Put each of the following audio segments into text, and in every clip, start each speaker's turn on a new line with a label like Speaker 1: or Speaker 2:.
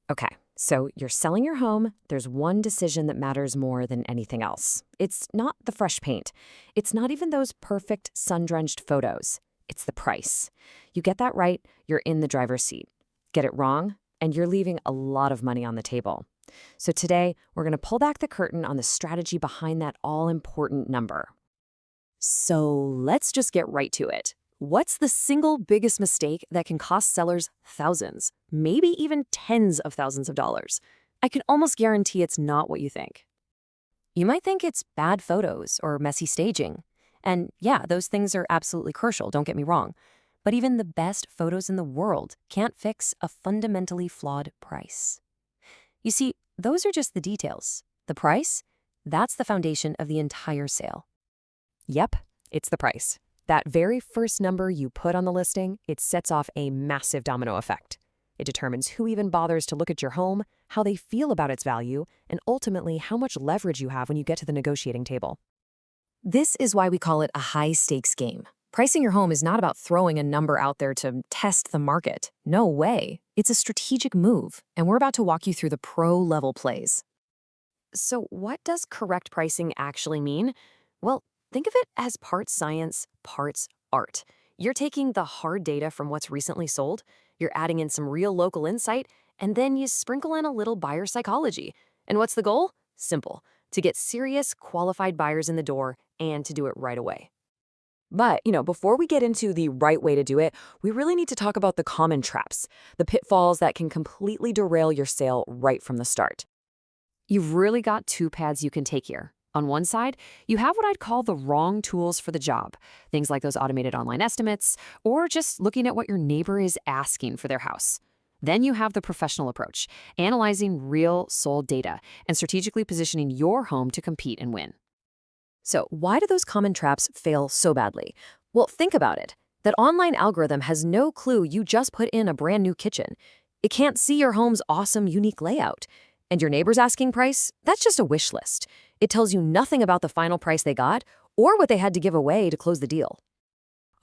Speaker 1: Okay, so you're selling your home. There's one decision that matters more than anything else. It's not the fresh paint. It's not even those perfect sun-drenched photos. It's the price. You get that right, you're in the driver's seat. Get it wrong, and you're leaving a lot of money on the table. So today, we're going to pull back the curtain on the strategy behind that all-important number.
Speaker 2: So let's just get right to it. What's the single biggest mistake that can cost sellers thousands, maybe even tens of thousands of dollars? I can almost guarantee it's not what you think. You might think it's bad photos or messy staging. And yeah, those things are absolutely crucial, don't get me wrong. But even the best photos in the world can't fix a fundamentally flawed price. You see, those are just the details. The price, that's the foundation of the entire sale.
Speaker 1: Yep, it's the price. That very first number you put on the listing, it sets off a massive domino effect. It determines who even bothers to look at your home, how they feel about its value, and ultimately how much leverage you have when you get to the negotiating table.
Speaker 2: This is why we call it a high-stakes game. Pricing your home is not about throwing a number out there to test the market. No way. It's a strategic move, and we're about to walk you through the pro-level plays. So what does correct pricing actually mean? Well, think of it as parts science, parts art. You're taking the hard data from what's recently sold, you're adding in some real local insight, and then you sprinkle in a little buyer psychology. And what's the goal? Simple: to get serious, qualified buyers in the door and to do it right away.
Speaker 1: But, before we get into the right way to do it, we really need to talk about the common traps, the pitfalls that can completely derail your sale right from the start.
Speaker 2: You've really got two paths you can take here. On one side, you have what I'd call the wrong tools for the job. Things like those automated online estimates, or just looking at what your neighbor is asking for their house. Then you have the professional approach, analyzing real sold data and strategically positioning your home to compete and win. So why do those common traps fail so badly? Well, think about it. That online algorithm has no clue you just put in a brand new kitchen. It can't see your home's awesome, unique layout. And your neighbor's asking price, that's just a wish list. It tells you nothing about the final price they got or what they had to give away to close the deal.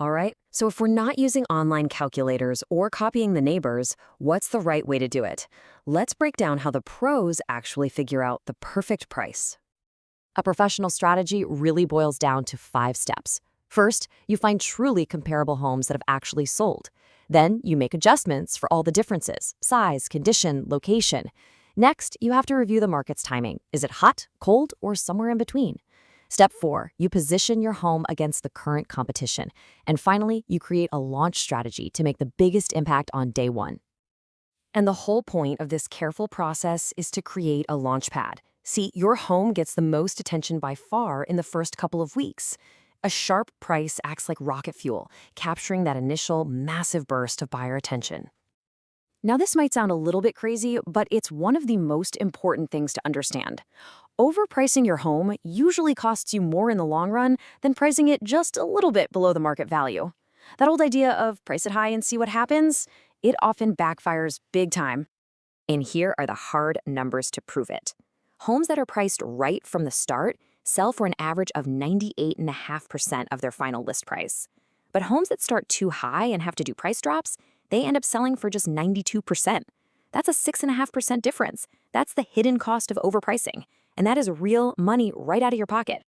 Speaker 2: All right, so if we're not using online calculators or copying the neighbors, what's the right way to do it? Let's break down how the pros actually figure out the perfect price. A professional strategy really boils down to 5 steps. First, you find truly comparable homes that have actually sold. Then you make adjustments for all the differences: size, condition, location. Next, you have to review the market's timing. Is it hot, cold, or somewhere in between? Step 4, you position your home against the current competition. And finally, you create a launch strategy to make the biggest impact on day one. And the whole point of this careful process is to create a launch pad. See, your home gets the most attention by far in the first couple of weeks. A sharp price acts like rocket fuel, capturing that initial massive burst of buyer attention. Now, this might sound a little bit crazy, but it's one of the most important things to understand. Overpricing your home usually costs you more in the long run than pricing it just a little bit below the market value. That old idea of price it high and see what happens, it often backfires big time. And here are the hard numbers to prove it. Homes that are priced right from the start sell for an average of 98.5% of their final list price. But homes that start too high and have to do price drops, they end up selling for just 92%. That's a 6.5% difference. That's the hidden cost of overpricing. And that is real money right out of your pocket.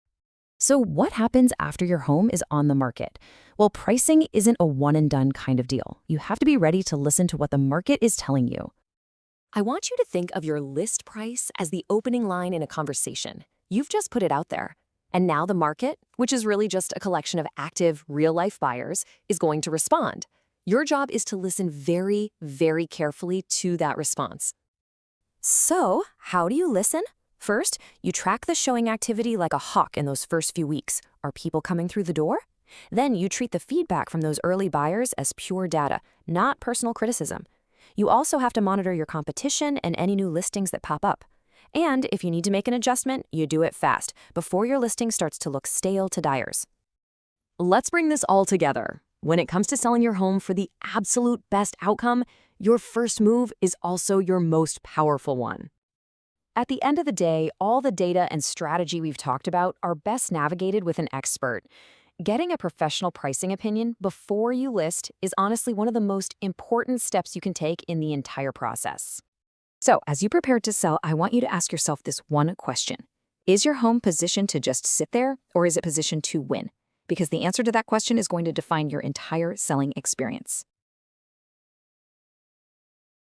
Speaker 2: So what happens after your home is on the market? Well, pricing isn't a one-and-done kind of deal. You have to be ready to listen to what the market is telling you. I want you to think of your list price as the opening line in a conversation. You've just put it out there. And now the market, which is really just a collection of active, real-life buyers, is going to respond. Your job is to listen very, very carefully to that response. So, how do you listen? First, you track the showing activity like a hawk in those first few weeks. Are people coming through the door? Then you treat the feedback from those early buyers as pure data, not personal criticism. You also have to monitor your competition and any new listings that pop up. And if you need to make an adjustment, you do it fast, before your listing starts to look stale to buyers. Let's bring this all together. When it comes to selling your home for the absolute best outcome, your first move is also your most powerful one. At the end of the day, all the data and strategy we've talked about are best navigated with an expert. Getting a professional pricing opinion before you list is honestly one of the most important steps you can take in the entire process.
Speaker 1: So, as you prepare to sell, I want you to ask yourself this one question. Is your home positioned to just sit there, or is it positioned to win? Because the answer to that question is going to define your entire selling experience.